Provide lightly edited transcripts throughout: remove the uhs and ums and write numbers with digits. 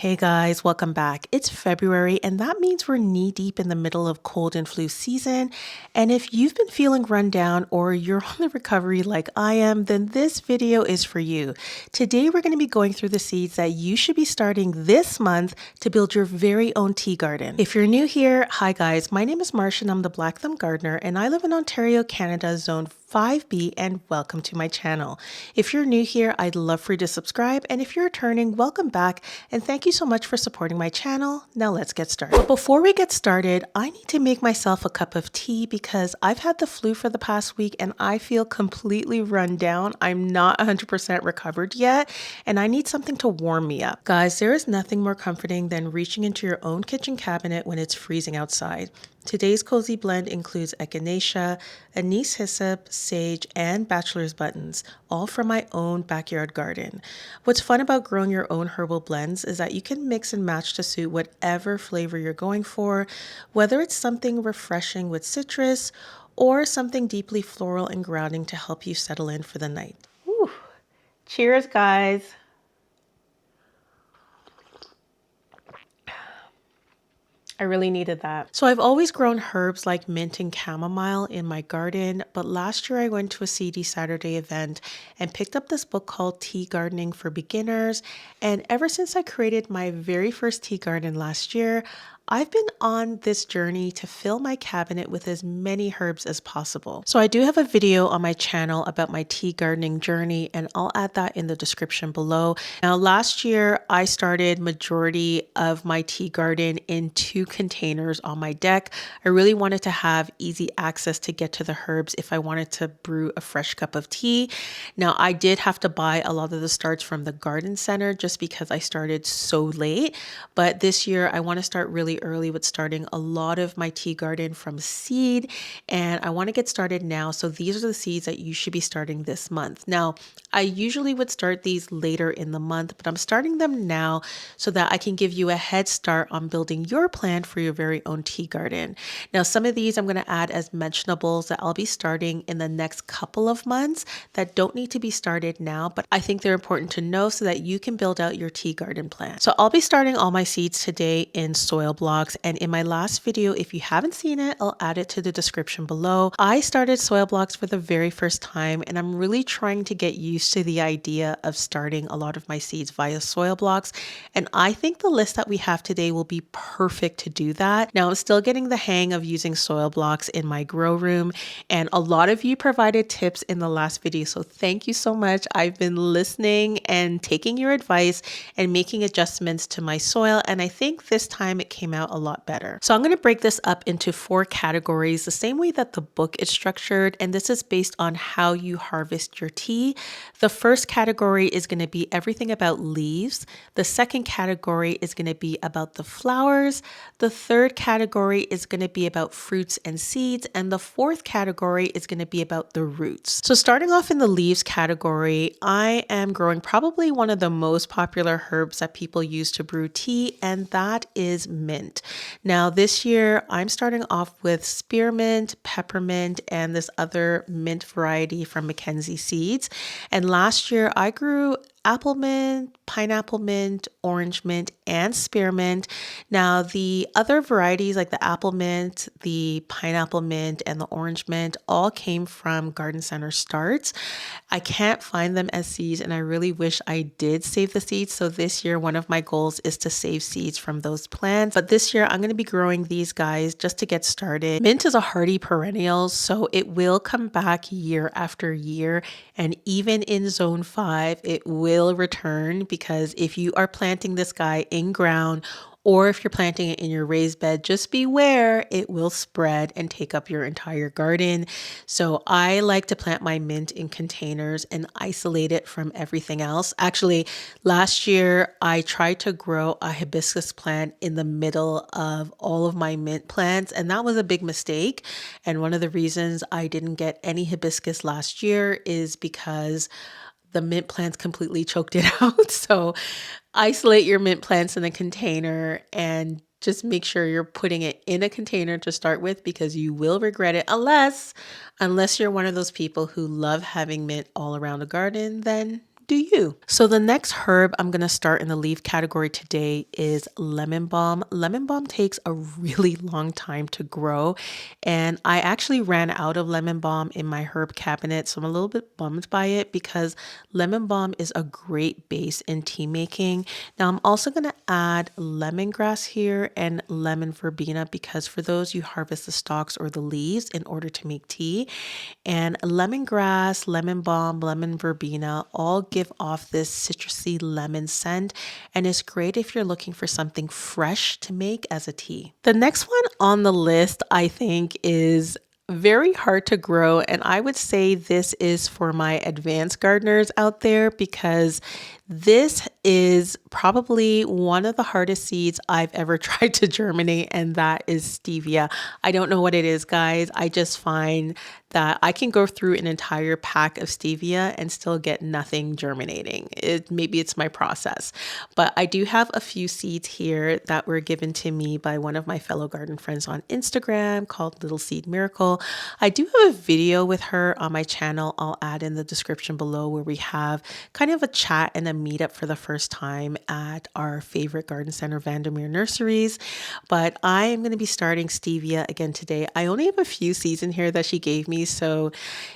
Hey guys, welcome back. It's February, and that means we're knee deep in the middle of cold and flu season. And if you've been feeling run down or you're on the recovery like I am, then this video is for you. Today, we're going to be going through the seeds that you should be starting this month to build your very own tea garden. If you're new here, hi guys, my name is Marsha and I'm the Blackthumbgardener, and I live in Ontario, Canada, Zone 5B, and welcome to my channel. If you're new here, I'd love for you to subscribe, and if you're returning, welcome back, and thank you so much for supporting my channel. Now let's get started. But before we get started, I need to make myself a cup of tea because I've had the flu for the past week and I feel completely run down. I'm not 100% recovered yet, and I need something to warm me up. Guys, there is nothing more comforting than reaching into your own kitchen cabinet when it's freezing outside. Today's cozy blend includes echinacea, anise hyssop, sage, and bachelor's buttons, all from my own backyard garden. What's fun about growing your own herbal blends is that you can mix and match to suit whatever flavor you're going for, whether it's something refreshing with citrus or something deeply floral and grounding to help you settle in for the night. Whew. Cheers, guys. I really needed that. So I've always grown herbs like mint and chamomile in my garden, but last year I went to a CD Saturday event and picked up this book called Tea Gardening for Beginners. And ever since I created my very first tea garden last year, I've been on this journey to fill my cabinet with as many herbs as possible. So I do have a video on my channel about my tea gardening journey, and I'll add that in the description below. Now, last year I started majority of my tea garden in 2 containers on my deck. I really wanted to have easy access to get to the herbs if I wanted to brew a fresh cup of tea. Now, I did have to buy a lot of the starts from the garden center just because I started so late, but this year I want to start really early with starting a lot of my tea garden from seed, and I want to get started now. So these are the seeds that you should be starting this month. Now, I usually would start these later in the month, but I'm starting them now so that I can give you a head start on building your plan for your very own tea garden. Now, some of these I'm going to add as mentionables that I'll be starting in the next couple of months that don't need to be started now, but I think they're important to know so that you can build out your tea garden plan. So I'll be starting all my seeds today in soil blocks, and in my last video, if you haven't seen it, I'll add it to the description below. I started soil blocks for the very first time, and I'm really trying to get used to the idea of starting a lot of my seeds via soil blocks, and I think the list that we have today will be perfect to do that. Now, I'm still getting the hang of using soil blocks in my grow room, and a lot of you provided tips in the last video, so thank you so much. I've been listening and taking your advice and making adjustments to my soil, and I think this time it came out a lot better. So I'm going to break this up into 4 categories, the same way that the book is structured, and this is based on how you harvest your tea. The first category is going to be everything about leaves. The second category is going to be about the flowers. The third category is going to be about fruits and seeds, and the fourth category is going to be about the roots. So starting off in the leaves category, I am growing probably one of the most popular herbs that people use to brew tea, and that is mint. Now this year I'm starting off with spearmint, peppermint, and this other mint variety from Mackenzie Seeds. And last year I grew apple mint, pineapple mint, orange mint, and spearmint. Now the other varieties like the apple mint, the pineapple mint, and the orange mint all came from garden center starts. I can't find them as seeds, and I really wish I did save the seeds. So this year one of my goals is to save seeds from those plants. But this year I'm going to be growing these guys just to get started. Mint is a hardy perennial, so it will come back year after year, and even in zone 5 it will return, because if you are planting this guy in ground or if you're planting it in your raised bed, just beware, it will spread and take up your entire garden. So I like to plant my mint in containers and isolate it from everything else. Actually, last year I tried to grow a hibiscus plant in the middle of all of my mint plants, and that was a big mistake. And one of the reasons I didn't get any hibiscus last year is because the mint plants completely choked it out. So isolate your mint plants in a container and just make sure you're putting it in a container to start with, because you will regret it unless you're one of those people who love having mint all around the garden. Then do you. So the next herb I'm going to start in the leaf category today is lemon balm. Lemon balm takes a really long time to grow, and I actually ran out of lemon balm in my herb cabinet, so I'm a little bit bummed by it because lemon balm is a great base in tea making. Now I'm also going to add lemongrass here and lemon verbena because for those you harvest the stalks or the leaves in order to make tea. And lemongrass, lemon balm, lemon verbena all give off this citrusy lemon scent, and it's great if you're looking for something fresh to make as a tea. The next one on the list, I think, is very hard to grow, and I would say this is for my advanced gardeners out there because this is probably one of the hardest seeds I've ever tried to germinate, and that is stevia. I don't know what it is, guys. I just find that I can go through an entire pack of stevia and still get nothing germinating. Maybe it's my process, but I do have a few seeds here that were given to me by one of my fellow garden friends on Instagram called Little Seed Miracle. I do have a video with her on my channel. I'll add in the description below where we have kind of a chat and a meetup for the first time at our favorite garden center, Vandermeer Nurseries. But I am going to be starting stevia again today. I only have a few seeds in here that she gave me. So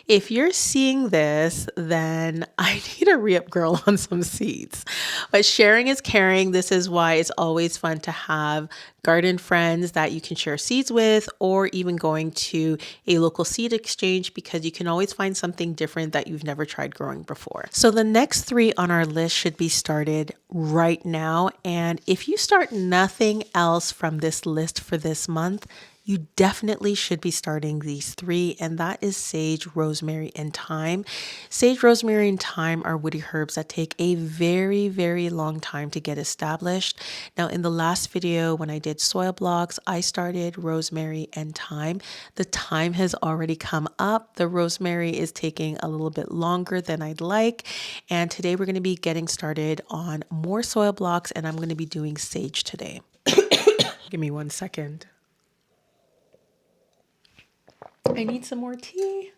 if you're seeing this, then I need a re-up girl on some seeds. But sharing is caring. This is why it's always fun to have garden friends that you can share seeds with, or even going to a local seed exchange because you can always find something different that you've never tried growing before. So the next three on our list should be started right now. And if you start nothing else from this list for this month, you definitely should be starting these three, and that is sage, rosemary, and thyme. Sage, rosemary, and thyme are woody herbs that take a very, very long time to get established. Now, in the last video, when I did soil blocks, I started rosemary and thyme. The thyme has already come up. The rosemary is taking a little bit longer than I'd like. And today we're going to be getting started on more soil blocks, and I'm going to be doing sage today. Give me 1 second. I need some more tea.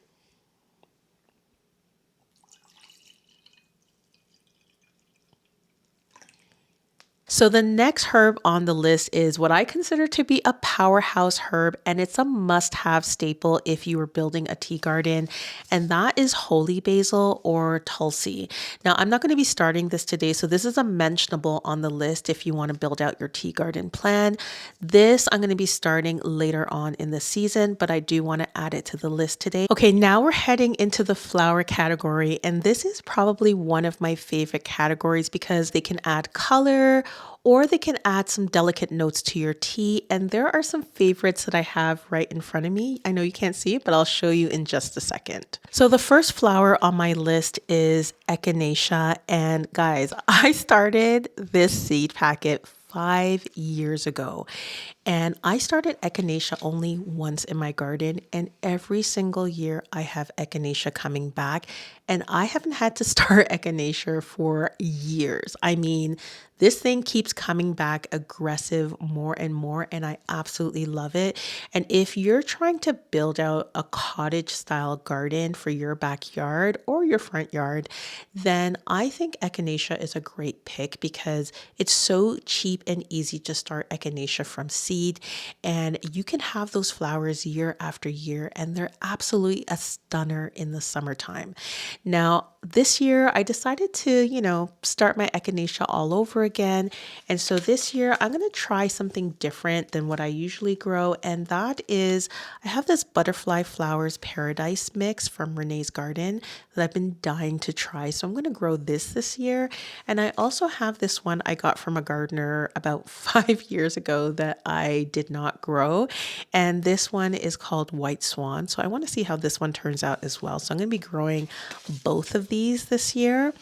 So the next herb on the list is what I consider to be a powerhouse herb, and it's a must-have staple if you are building a tea garden, and that is holy basil or tulsi. Now, I'm not going to be starting this today, so this is a mentionable on the list if you want to build out your tea garden plan. This I'm going to be starting later on in the season, but I do want to add it to the list today. Okay, now we're heading into the flower category, and this is probably one of my favorite categories because they can add color, or they can add some delicate notes to your tea. And there are some favorites that I have right in front of me. I know you can't see it, but I'll show you in just a second. So the first flower on my list is echinacea. And guys, I started this seed packet 5 years ago. And I started echinacea only once in my garden, and every single year I have echinacea coming back, and I haven't had to start echinacea for years. I mean, this thing keeps coming back aggressive more and more, and I absolutely love it. And if you're trying to build out a cottage style garden for your backyard or your front yard, then I think echinacea is a great pick because it's so cheap and easy to start echinacea from seed, and you can have those flowers year after year, and they're absolutely a stunner in the summertime. Now, this year I decided to, start my echinacea all over again. And so this year I'm going to try something different than what I usually grow. And that is, I have this butterfly flowers paradise mix from Renee's Garden that I've been dying to try. So I'm going to grow this year. And I also have this one I got from a gardener about 5 years ago that I did not grow. And this one is called White Swan. So I want to see how this one turns out as well. So I'm going to be growing both of these this year.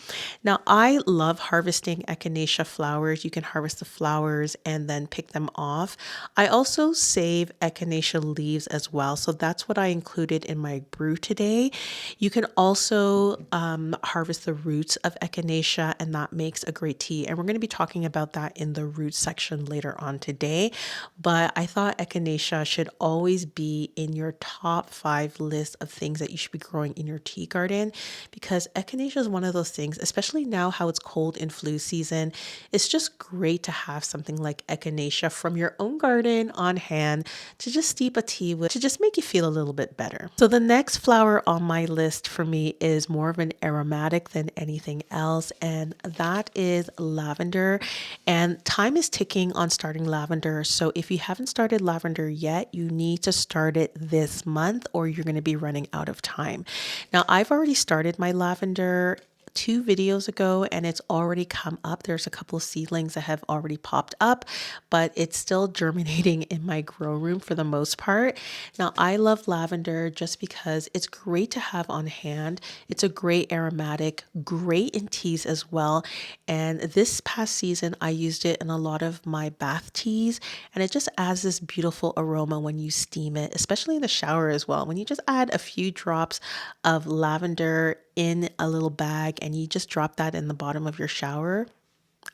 Now, I love harvesting echinacea flowers. You can harvest the flowers and then pick them off. I also save echinacea leaves as well. So that's what I included in my brew today. You can also harvest the roots of echinacea, and that makes a great tea. And we're going to be talking about that in the root section later on today. But I thought echinacea should always be in your top 5 list of things that you should be growing in your tea garden, because echinacea is one of those things, especially now how it's cold in flu season. It's just great to have something like echinacea from your own garden on hand to just steep a tea with, to just make you feel a little bit better. So the next flower on my list for me is more of an aromatic than anything else, and that is lavender. And time is ticking on starting lavender. So if you haven't started lavender yet, you need to start it this month or you're going to be running out of time. Now, I've already started my lavender 2 videos ago and it's already come up. There's a couple of seedlings that have already popped up, but it's still germinating in my grow room for the most part. Now, I love lavender just because it's great to have on hand. It's a great aromatic, great in teas as well. And this past season, I used it in a lot of my bath teas, and it just adds this beautiful aroma when you steam it, especially in the shower as well. When you just add a few drops of lavender in a little bag and you just drop that in the bottom of your shower,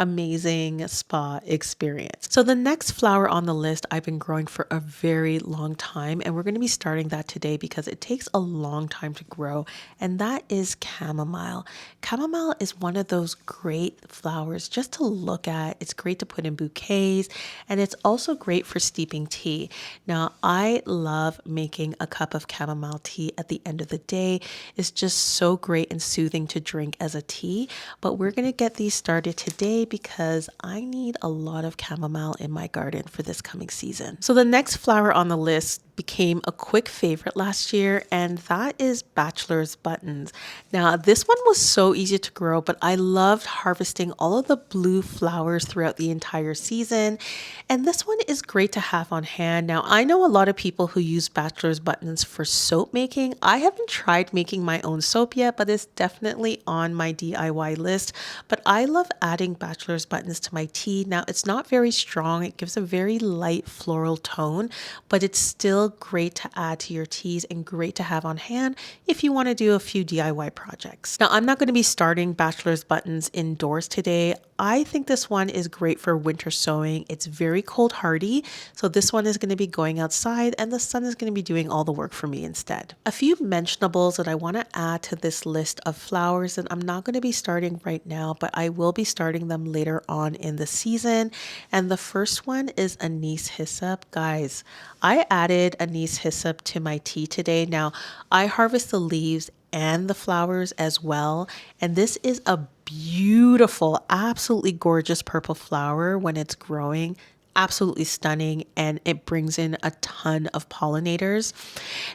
amazing spa experience. So the next flower on the list I've been growing for a very long time, and we're going to be starting that today because it takes a long time to grow, and that is chamomile. Chamomile is one of those great flowers just to look at. It's great to put in bouquets, and it's also great for steeping tea. Now, I love making a cup of chamomile tea at the end of the day. It's just so great and soothing to drink as a tea, but we're going to get these started today because I need a lot of chamomile in my garden for this coming season. So the next flower on the list became a quick favorite last year, and that is bachelor's buttons. Now, this one was so easy to grow, but I loved harvesting all of the blue flowers throughout the entire season. And this one is great to have on hand. Now, I know a lot of people who use bachelor's buttons for soap making. I haven't tried making my own soap yet, but it's definitely on my DIY list. But I love adding bachelor's buttons to my tea. Now, it's not very strong. It gives a very light floral tone, but it's still great to add to your teas and great to have on hand if you want to do a few DIY projects. Now, I'm not going to be starting bachelor's buttons indoors today. I think this one is great for winter sowing. It's very cold hardy, so this one is going to be going outside and the sun is going to be doing all the work for me instead. A few mentionables that I want to add to this list of flowers, and I'm not going to be starting right now, but I will be starting them later on in the season. And the first one is anise hyssop. Guys, I added anise hyssop to my tea today. Now, I harvest the leaves and the flowers as well, and this is a beautiful, absolutely gorgeous purple flower when it's growing. Absolutely stunning, and it brings in a ton of pollinators.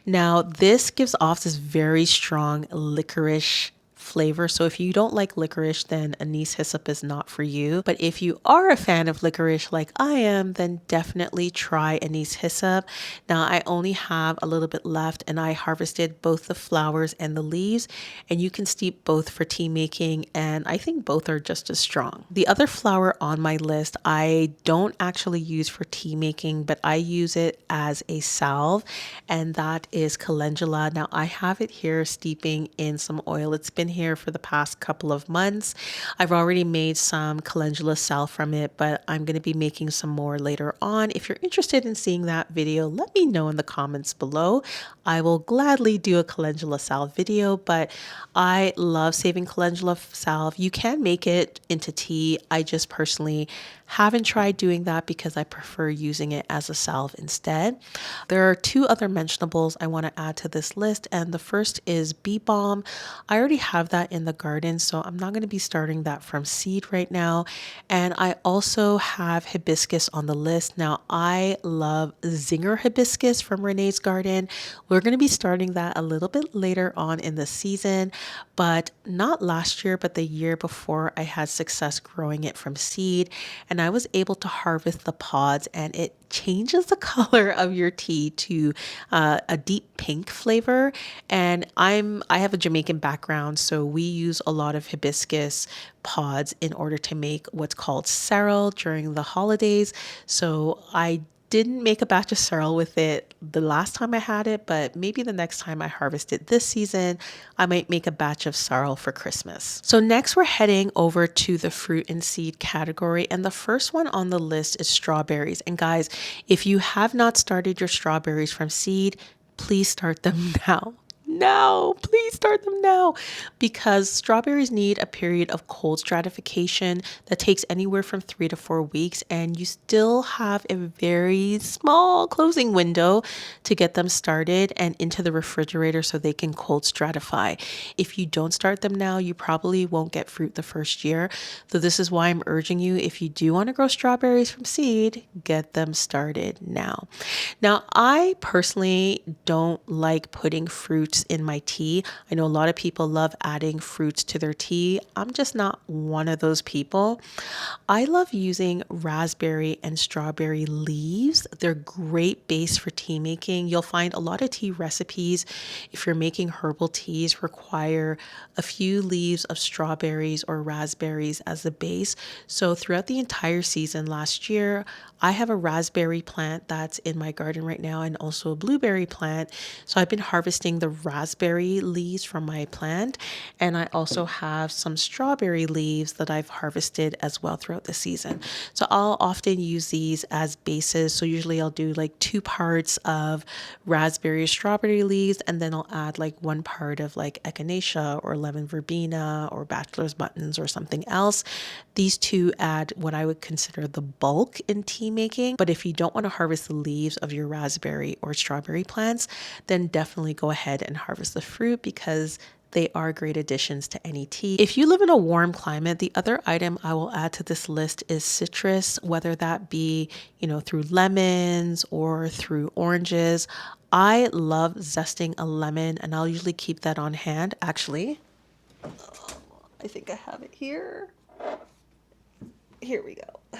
Now, this gives off this very strong licorice flavor. So if you don't like licorice, then anise hyssop is not for you. But if you are a fan of licorice like I am, then definitely try anise hyssop. Now, I only have a little bit left and I harvested both the flowers and the leaves, and you can steep both for tea making, and I think both are just as strong. The other flower on my list I don't actually use for tea making, but I use it as a salve, and that is calendula. Now, I have it here steeping in some oil. It's been here for the past couple of months. I've already made some calendula salve from it, but I'm going to be making some more later on. If you're interested in seeing that video, let me know in the comments below. I will gladly do a calendula salve video, but I love saving calendula salve. You can make it into tea. I just personally haven't tried doing that because I prefer using it as a salve instead. There are two other mentionables I want to add to this list, and the first is bee balm. I already have that in the garden, so I'm not going to be starting that from seed right now. And I also have hibiscus on the list. Now, I love zinger hibiscus from Renee's garden. We're going to be starting that a little bit later on in the season, but not last year, but the year before I had success growing it from seed, and I was able to harvest the pods, and it changes the color of your tea to a deep pink flavor. And I have a Jamaican background, so we use a lot of hibiscus pods in order to make what's called sorrel during the holidays. So I didn't make a batch of sorrel with it the last time I had it, but maybe the next time I harvest it this season, I might make a batch of sorrel for Christmas. So next we're heading over to the fruit and seed category, and the first one on the list is strawberries. And guys, if you have not started your strawberries from seed, please start them now. now. Please start them now. Because strawberries need a period of cold stratification that takes anywhere from 3 to 4 weeks, and you still have a very small closing window to get them started and into the refrigerator so they can cold stratify. If you don't start them now, you probably won't get fruit the first year. So this is why I'm urging you, if you do want to grow strawberries from seed, get them started now. Now, I personally don't like putting fruits in my tea. I know a lot of people love adding fruits to their tea. I'm just not one of those people. I love using raspberry and strawberry leaves. They're great base for tea making. You'll find a lot of tea recipes, if you're making herbal teas, require a few leaves of strawberries or raspberries as the base. So throughout the entire season last year, I have a raspberry plant that's in my garden right now and also a blueberry plant. So I've been harvesting the raspberry leaves from my plant, and I also have some strawberry leaves that I've harvested as well throughout the season. So I'll often use these as bases. So usually I'll do like 2 parts of raspberry or strawberry leaves, and then I'll add like 1 part of like echinacea or lemon verbena or bachelor's buttons or something else. These two add what I would consider the bulk in tea making. But if you don't want to harvest the leaves of your raspberry or strawberry plants, then definitely go ahead and harvest the fruit, because they are great additions to any tea. If you live in a warm climate, the other item I will add to this list is citrus, whether that be, through lemons or through oranges. I love zesting a lemon, and I'll usually keep that on hand. Actually, I think I have it here. Here we go.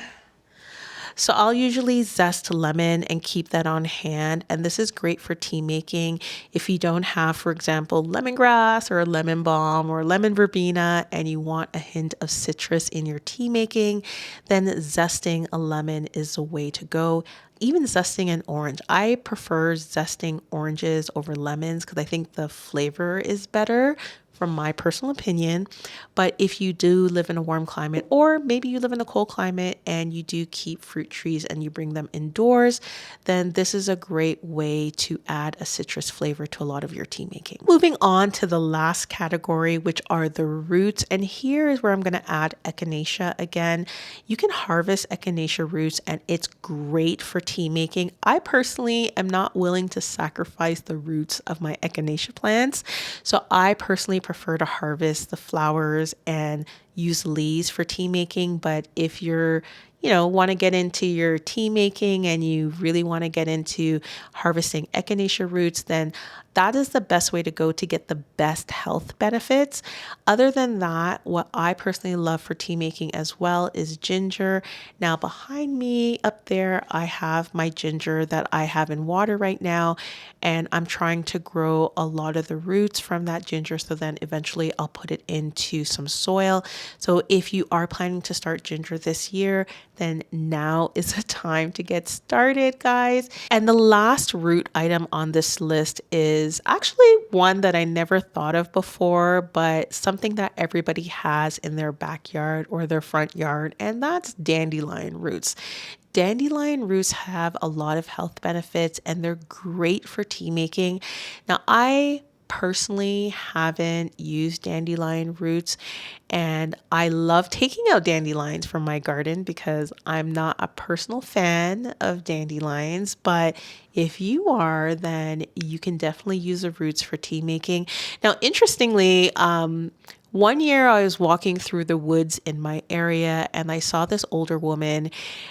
So I'll usually zest lemon and keep that on hand. And this is great for tea making. If you don't have, for example, lemongrass or lemon balm or lemon verbena, and you want a hint of citrus in your tea making, then zesting a lemon is the way to go. Even zesting an orange. I prefer zesting oranges over lemons because I think the flavor is better, from my personal opinion. But if you do live in a warm climate, or maybe you live in a cold climate and you do keep fruit trees and you bring them indoors, then this is a great way to add a citrus flavor to a lot of your tea making. Moving on to the last category, which are the roots. And here is where I'm going to add echinacea again. You can harvest echinacea roots and it's great for tea making. I personally am not willing to sacrifice the roots of my echinacea plants. So I personally prefer to harvest the flowers and use leaves for tea making. But if you're want to get into your tea making and you really want to get into harvesting echinacea roots, then that is the best way to go to get the best health benefits. Other than that, what I personally love for tea making as well is ginger. Now behind me up there, I have my ginger that I have in water right now, and I'm trying to grow a lot of the roots from that ginger, so then eventually I'll put it into some soil. So if you are planning to start ginger this year, then now is the time to get started, guys. And the last root item on this list is actually one that I never thought of before, but something that everybody has in their backyard or their front yard, and that's dandelion roots. Dandelion roots have a lot of health benefits and they're great for tea making. Now, I personally haven't used dandelion roots, and I love taking out dandelions from my garden because I'm not a personal fan of dandelions. But if you are, then you can definitely use the roots for tea making. Now, interestingly, one year I was walking through the woods in my area and I saw this older woman,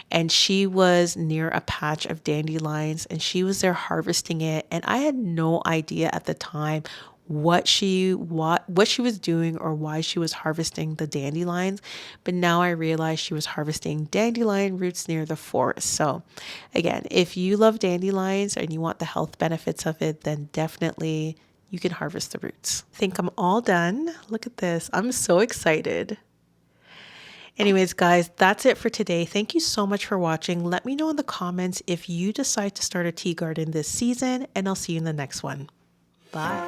and she was near a patch of dandelions and she was there harvesting it. And I had no idea at the time what she was doing or why she was harvesting the dandelions. But now I realize she was harvesting dandelion roots near the forest. So again, if you love dandelions and you want the health benefits of it, then definitely you can harvest the roots. I think I'm all done. Look at this. I'm so excited. Anyways, guys, that's it for today. Thank you so much for watching. Let me know in the comments if you decide to start a tea garden this season, and I'll see you in the next one. Bye.